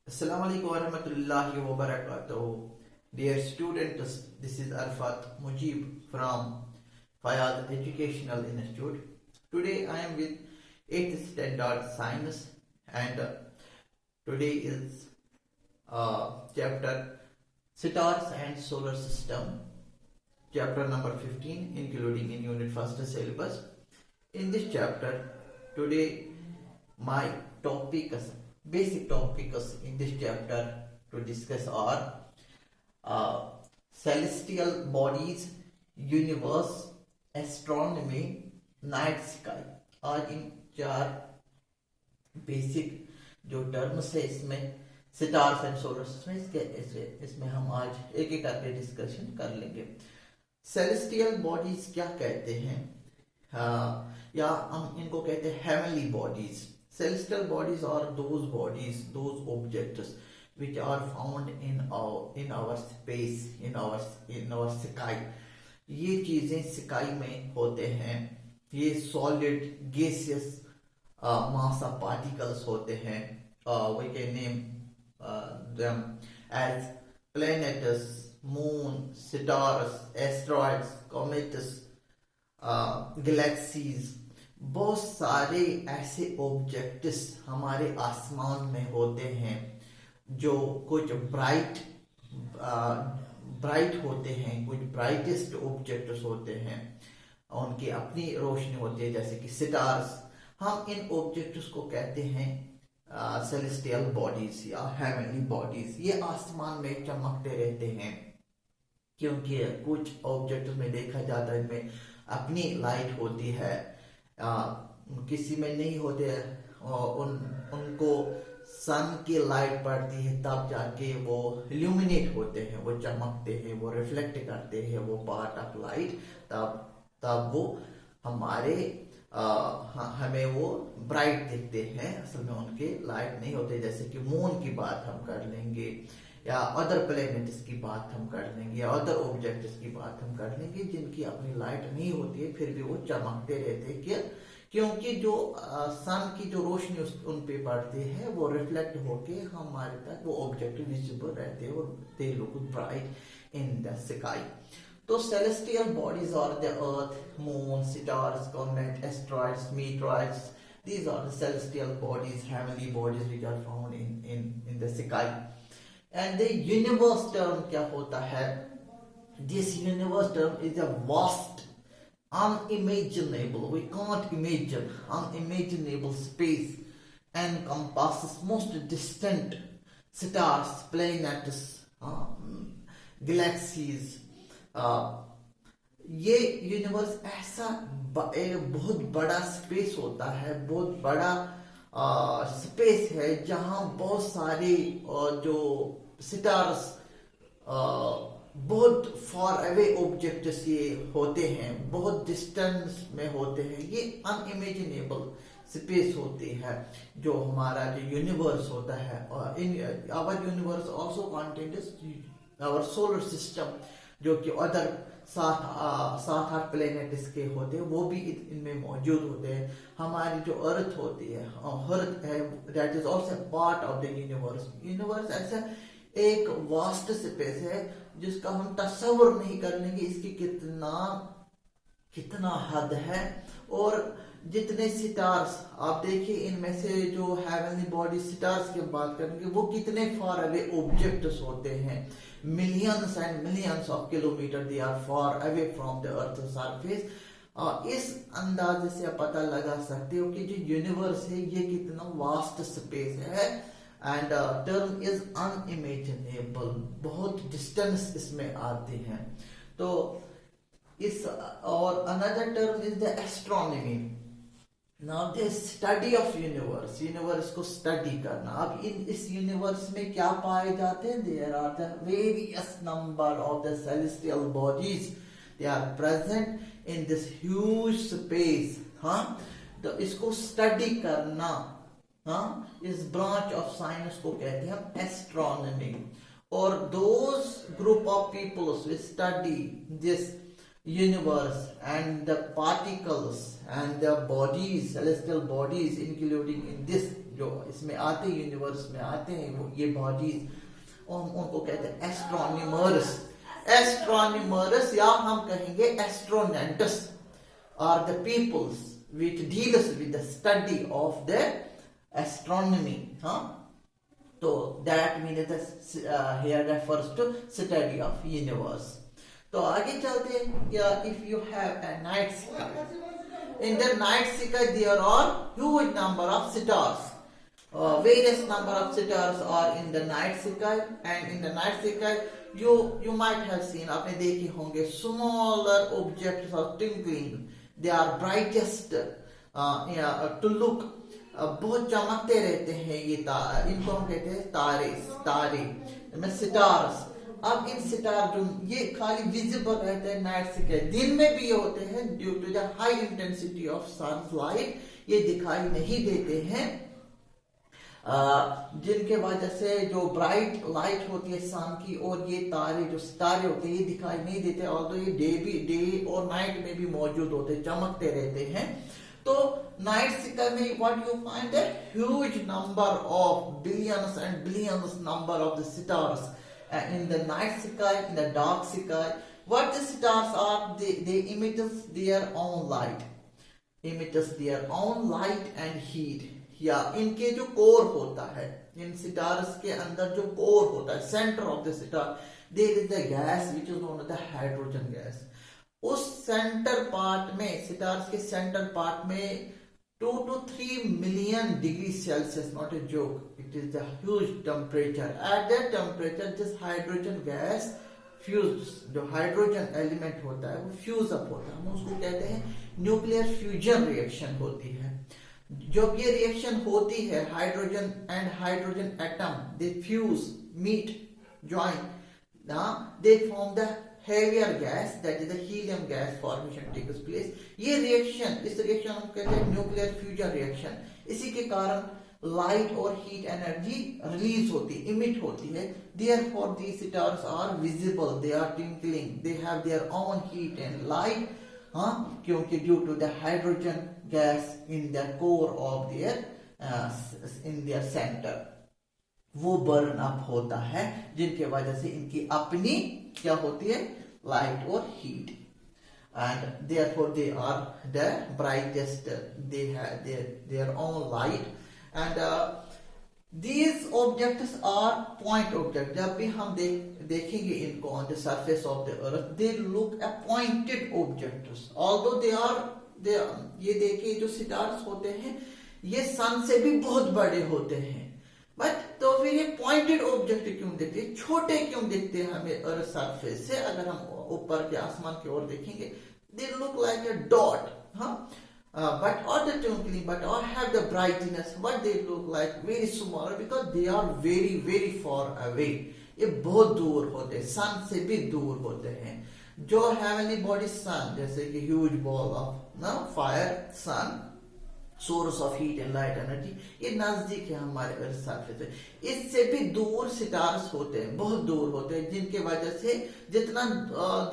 Assalamu alaikum warahmatullahi wabarakatuh. Dear students, this is Arfat Mujib from Fayad Educational Institute. Today I am with 8th standard science and today is chapter Stars and Solar System, chapter number 15, including in unit first syllabus. In this chapter, today my topics, basic topics in this chapter to discuss are celestial bodies, universe, astronomy, night sky. आज इन चार basic जो terms है इसमें stars and solar system इसमें हम आज एक एक करके डिस्कशन कर लेंगे। सेलेस्टियल बॉडीज क्या कहते हैं, या हम इनको कहते हैं heavenly bodies. Celestial bodies are those bodies, those objects which are found in our space, in our sky. ये चीजें स्काई में होते हैं। ये solid gaseous mass of particles होते हैं। We can name them as planets, moon, stars, asteroids, comets, galaxies। बहुत सारे ऐसे ऑब्जेक्ट्स हमारे आसमान में होते हैं जो कुछ ब्राइट होते हैं, कुछ ब्राइटेस्ट ऑब्जेक्ट्स होते हैं, उनकी अपनी रोशनी होती है, जैसे कि स्टार्स। हम इन ऑब्जेक्ट्स को कहते हैं सेलेस्टियल बॉडीज या हेवनली बॉडीज। ये आसमान में चमकते रहते हैं क्योंकि कुछ ऑब्जेक्ट्स में देखा जाता है इनमें अपनी लाइट होती है, किसी में नहीं होते। उनको सन की लाइट पड़ती है तब जाके वो इल्यूमिनेट होते हैं, वो चमकते हैं, वो रिफ्लेक्ट करते हैं, वो पार्ट ऑफ लाइट। तब वो हमें वो ब्राइट दिखते हैं। असल में उनके लाइट नहीं होते। जैसे कि मून की बात हम कर लेंगे या अदर प्लेनेट्स की बात हम कर लेंगे या अदर ऑब्जेक्ट्स की बात हम कर लेंगे जिनकी अपनी लाइट नहीं होती है, फिर भी वो चमकते रहते हैं। क्योंकि जो सन की जो रोशनी उन पे पड़ती है वो रिफ्लेक्ट होके हमारे तक वो ऑब्जेक्ट विजिबल रहते हैं और they look bright in the sky. तो celestial bodies are the earth, moon, stars, comet, asteroids, meteoroids. These are the celestial bodies, heavenly bodies which are found in the sky. And the universe term क्या होता है? This universe term is a vast, unimaginable, we can't imagine, unimaginable space encompasses most distant stars, planets, galaxies. ये universe ऐसा एक बहुत बड़ा space होता है, बहुत बड़ा स्पेस है जहां बहुत सारे जो स्टार्स बहुत फार अवे ऑब्जेक्ट्स ये होते हैं, बहुत डिस्टेंस में होते हैं। ये अनइमेजिनेबल स्पेस होती है जो हमारा जो यूनिवर्स होता है। Our universe also contains our solar system, जो कि अदर सात आठ प्लेनेट्स के होते हैं, वो भी इनमें मौजूद होते हैं। हमारी जो अर्थ होती है, अर्थ है, that is also part of the universe. Universe ऐसा एक वास्ट स्पेस है जिसका हम तस्वर नहीं कर लेंगे इसकी कितना हद है। और जितने सितार्स आप देखिए, इनमें से जो हेवनली बॉडी स्टार्स की बात करेंगे वो कितने फार अवे ऑब्जेक्ट्स होते हैं। Millions and millions of kilometre they are far away from the earth surface. इस अंदाजे से आप पता लगा सकते हो कि जो यूनिवर्स है ये कितना वास्ट स्पेस है। एंड टर्म इज अनइमेजिनेबल, बहुत डिस्टेंस इसमें आती है। तो इस और another term is the astronomy. Now the study of universe, universe को स्टडी करना। अब इस यूनिवर्स में क्या पाए जाते हैं? There are the various number of the celestial bodies, they are present in this huge space. तो इसको स्टडी करना, इस ब्रांच ऑफ साइंस को कहते हैं हम एस्ट्रोनॉमी। और those group of peoples will study this universe and the particles and the bodies, celestial bodies including in this जो इसमें आते हैं, यूनिवर्स में आते हैं वो ये बॉडीज, उनको कहते हैं एस्ट्रोनॉमर्स। एस्ट्रोनॉमर्स या हम कहेंगे astronauts are the peoples which deals with the study of the astronomy. So that means here refers to study of universe. तो आगे चलते हैं। If you have a night sky, in the night sky there are huge number of stars. Various number of stars are in the night sky, and in the night sky you might have seen, आपने देखे होंगे, smaller objects are twinkling. They are brightest to look. बहुत चमकते रहते हैं ये इनको हम कहते हैं तारे सिटार्स। अब इन सितार जो ये खाली विजिबल रहते हैं नाइट स्काई, दिन में भी ये होते हैं due to the high intensity of sunlight, ये दिखाई नहीं देते हैं, जिनके वजह से जो ब्राइट लाइट होती है सन की, और ये तारे जो सितारे होते हैं ये दिखाई नहीं देते, और ये डे और नाइट में भी मौजूद होते हैं, चमकते रहते हैं। तो नाइट स्काई में what you find the huge number of billions and billions number of the stars in the night sky, in the dark sky. What the stars are, they emit their own light, and heat. या इनके जो core होता है, इन सितार्स के अंदर जो core होता है, centre of the star, there is the gas which is known as the hydrogen gas. उस सेंटर पार्ट में, सितार्स के सेंटर पार्ट में 2 to 3 million degrees Celsius, not a joke. It is a huge temperature. At that temperature, this hydrogen gas fuse, जो hydrogen element होता है वो fuse up होता है, हम उसको कहते हैं न्यूक्लियर फ्यूजन रिएक्शन होती है। जब ये रिएक्शन होती है, hydrogen and hydrogen atom they fuse, meet, join, they form the heavier gas, that is the helium gas formation takes place. ये रिएक्शन, इस रिएक्शन हम कहते हैं न्यूक्लियर फ्यूजन रिएक्शन। इसी के कारण लाइट और हीट एनर्जी रिलीज होती, इमिट होती है। Therefore these stars are visible, they are twinkling, they have their own heat and light, क्योंकि due to the hydrogen gas in the core of their in their center, वो burn up होता है, जिनके वजह से इनकी अपनी क्या होती है, लाइट और heat, and therefore they are the brightest, they have their own light, and these objects are point object. जब भी हम देखेंगे इनको on the surface of the earth, they look a pointed objects, although they ये देखिए जो सितार्स होते हैं ये सन से भी बहुत बड़े होते हैं, बट तो फिर ये पॉइंटेड ऑब्जेक्ट क्यों दिखते हैं, छोटे क्यों दिखते हैं हमें अर्थ सरफेस से? अगर हम ऊपर के आसमान की ओर देखेंगे, they look like a dot, but or the twinkling, but or have the brightness, but they look like very small because they are very very far away. ये बहुत दूर होते हैं, सन से भी दूर होते हैं। जो हेवनली बॉडी सन, जैसे कि huge ball of fire, sun source of heat and light energy, ये नजदीक है हमारे अर्थ सरफेस से। इससे भी दूर सितार्स होते हैं, बहुत दूर होते हैं, जिनके वजह से जितना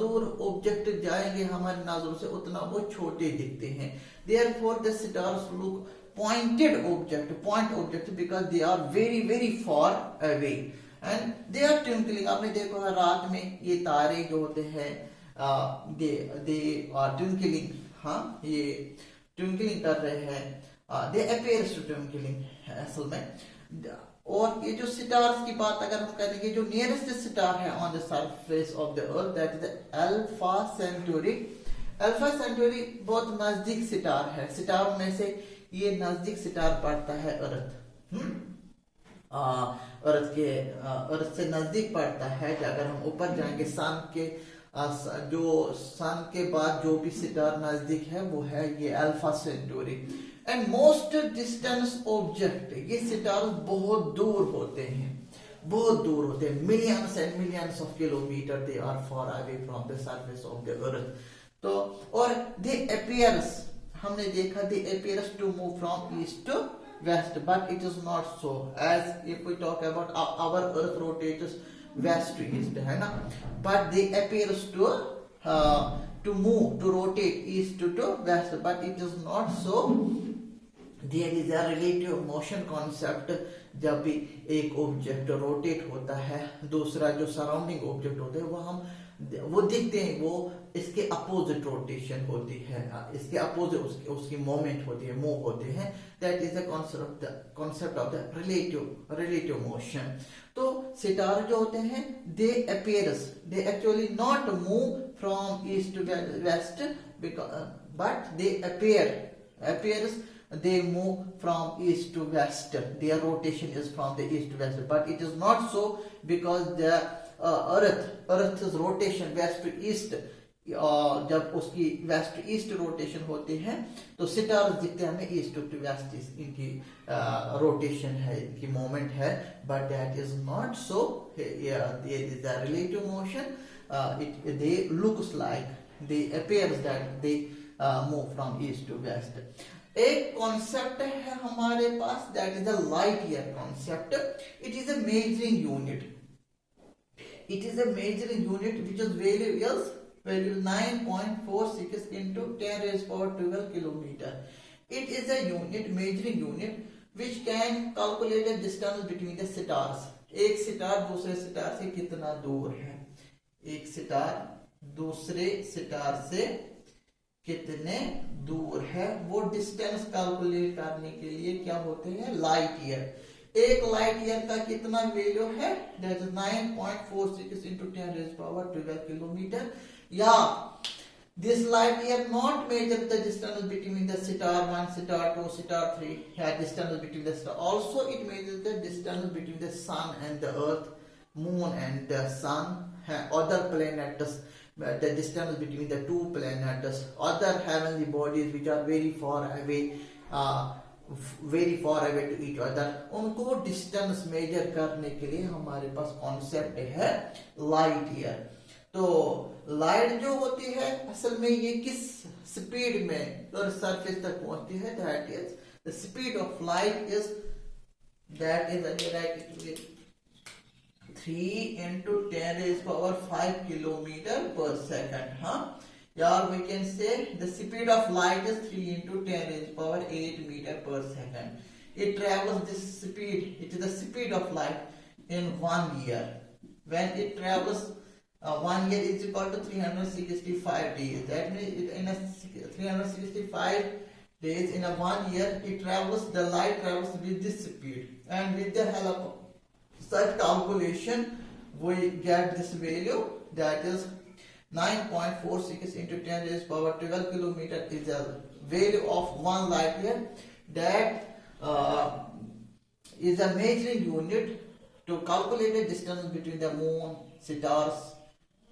दूर ऑब्जेक्ट जाएंगे हमारी नजरों से उतना वो छोटे दिखते हैं। Therefore the stars look pointed object, point object, because they are very very far away and they are twinkling. आपने देखो है रात में ये तारे जो होते हैं दे आर ट्विंकलिंग, ये ट्विंकलिंग कर रहे हैं, दे अपीयर्स टू ट्विंकलिंग असल में। और ये जो स्टार्स की बात अगर हम करेंगे, जो नियरेस्ट स्टार है on the surface of the earth, that is the alpha Centauri. Alpha Centauri बहुत नजदीक स्टार है, स्टारों में से ये नजदीक स्टार पड़ता है अर्थ, अर्थ से नजदीक पड़ता है। अगर हम ऊपर जाएंगे सन के, जो सन के बाद जो भी सितार नजदीक है वो है ये alpha Centauri. And most distance object, ये सितार बहुत दूर होते हैं, बहुत दूर होते हैं, millions and millions of kilometre they are far away from the surface of the earth. तो और दे अपीयर्स, हमने देखा they appears to move from east to west, but it is not so, as if we talk about our earth rotates west to east, है ना, but they appears to move, to rotate east to west, but it is not so there is a relative motion concept. जब भी एक object rotate होता है, दूसरा जो surrounding object होता है वो दिखते हैं, वो इसके अपोजिट रोटेशन होती है, इसके अपोजिट उसकी मूवमेंट होती है, मूव होते हैं। That is the concept of the relative motion. तो सितारे जो होते हैं they actually not move from east to west, but they appears they move from east to west. Their rotation is from the east to west, but it is not so because the earth's rotation west to east, जब उसकी waste to east rotation होती है तो सितारे दिखते हैं हमें east to west, इनकी रोटेशन है, इनकी मोमेंट है, but that is not so. There is a relative motion, they looks like they appears that they move from east to west. एक कॉन्सेप्ट है हमारे पास, that is a light year concept. It is a measuring unit, it is a measuring unit which is value 9.46 into 10 raised power 12 kilometer. It is a unit, measuring unit, which can calculate the distance between the stars. एक सितार दूसरे सितार से कितना दूर है, एक सितार दूसरे सितार से कितने दूर है, वो डिस्टेंस कैलकुलेट करने के लिए क्या होते हैं, लाइट ईयर। एक लाइट ईयर का कितना वैल्यू है, that is 9.46 into 10 raised power 12 kilometer. या this light year not measure the distance between the star 1, star 2, star 3, distance between the star. Also it measures the distance between the sun and the earth, moon and the sun, other planets, the distance between the two planets, other heavenly bodies which are very far away to each other, उनको distance measure करने के लिए हमारे पास concept है light year. तो light जो होती है असल में ये किस स्पीड में सरफेस तक पहुंचती है, that is the speed of light is 3 into 10 raised power 5 kilometer per second. Or we can say the speed of light is 3 into 10 raised power 8 meter per second. It travels this speed, it is the speed of light in 1 year. When it travels 1 year is equal to 365 days. That means in a 365 days in a 1 year, the light travels with this speed, and with the help of such calculation we get this value, that is 9.46 into 10 raised power 12 kilometer is a value of 1 light year. That is a measuring unit to calculate the distance between the moon, stars,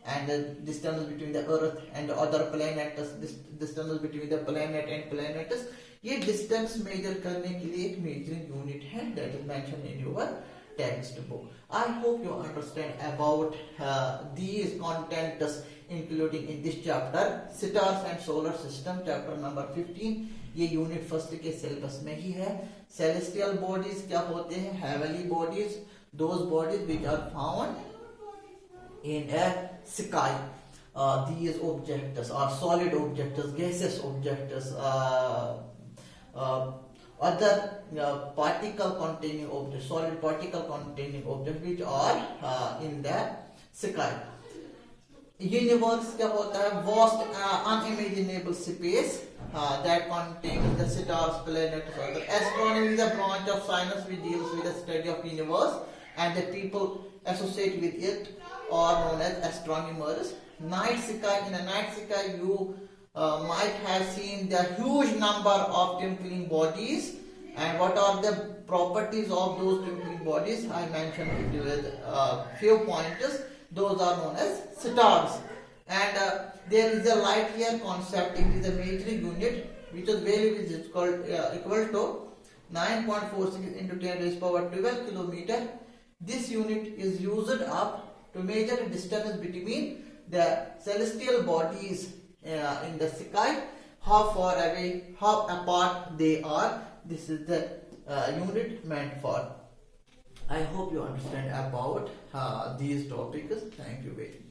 and the distance between the earth and other planets, distance between the planet and planets. ये distance measure करने के लिए एक measuring unit है, that is mentioned in your textbook. I hope you understand about these contents including in this chapter, stars and solar system, chapter number 15. ये unit first के syllabus में ही है। सेलेस्टियल बॉडीज क्या होते हैं, heavenly bodies, those bodies which are found in a sky. These objects are solid objects, gaseous objects, other particle containing objects, solid particle containing objects which are in the sky. Universe क्या होता है, vast unimaginable space that contains the stars, planets, other. Astronomy is a branch of science which deals with the study of universe, and the people associated with it are known as astronomers. Night sky, in a night sky you might have seen the huge number of twinkling bodies, and what are the properties of those twinkling bodies, I mentioned it with few pointers. Those are known as stars. And there is a light year concept. It is a measuring unit which is value is equal to 9.46 into 10 raised power 12 kilometer. This unit is used up to measure the distance between the celestial bodies in the sky, how far away, how apart they are. This is the unit meant for. I hope you understand about these topics. Thank you very much.